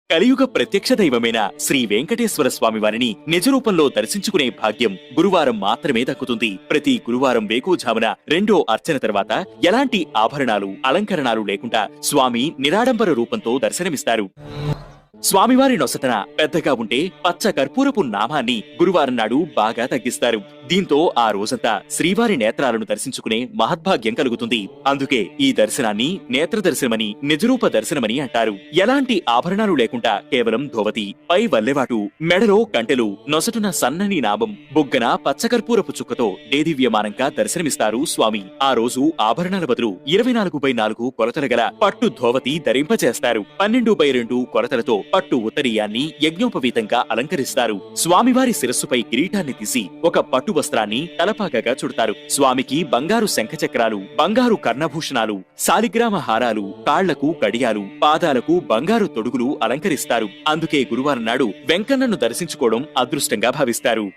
కలియుగ ప్రత్యక్ష దైవమైన శ్రీ వెంకటేశ్వర స్వామి వారిని నిజరూపంలో దర్శించుకునే భాగ్యం గురువారం మాత్రమే దక్కుతుంది. ప్రతి గురువారం వేకువజామున రెండో అర్చన తర్వాత ఎలాంటి ఆభరణాలు, అలంకరణాలు లేకుండా స్వామి నిరాడంబర రూపంతో దర్శనమిస్తారు. స్వామివారి నొసటన పెద్దగా ఉంటే పచ్చ కర్పూరపు నామాన్ని గురువారం నాడు బాగా తగ్గిస్తారు. దీంతో ఆ రోజంతా శ్రీవారి నేత్రాలను దర్శించుకునే మహద్భాగ్యం కలుగుతుంది. అందుకే ఈ దర్శనాన్ని నేత్ర దర్శనమని, నిజరూప దర్శనమని అంటారు. ఎలాంటి ఆభరణాలు లేకుండా కేవలం ధోవతి, పై వల్లెవాటు, మెడలో కంటెలు, నొసటున సన్నని నామం, బొగ్గన పచ్చకర్పూరపు చుక్కతో దేదివ్యమానంగా దర్శనమిస్తారు స్వామి. ఆ రోజు ఆభరణాల బదులు 24/4 కొలతల గల పట్టు ధోవతి ధరింపచేస్తారు. 12/2 కొలతలతో పట్టు ఉత్తరీయాన్ని యజ్ఞోపవీతంగా అలంకరిస్తారు. స్వామివారి శిరస్సుపై కిరీటాన్ని తీసి ఒక పట్టు వస్త్రాన్ని తలపాకగా చుడతారు. స్వామికి బంగారు శంఖచక్రాలు, బంగారు కర్ణభూషణాలు, శాలిగ్రామ హారాలు, కాళ్లకు కడియాలు, పాదాలకు బంగారు తొడుగులు అలంకరిస్తారు. అందుకే గురువారం నాడు వెంకన్నను దర్శించుకోవడం అదృష్టంగా భావిస్తారు.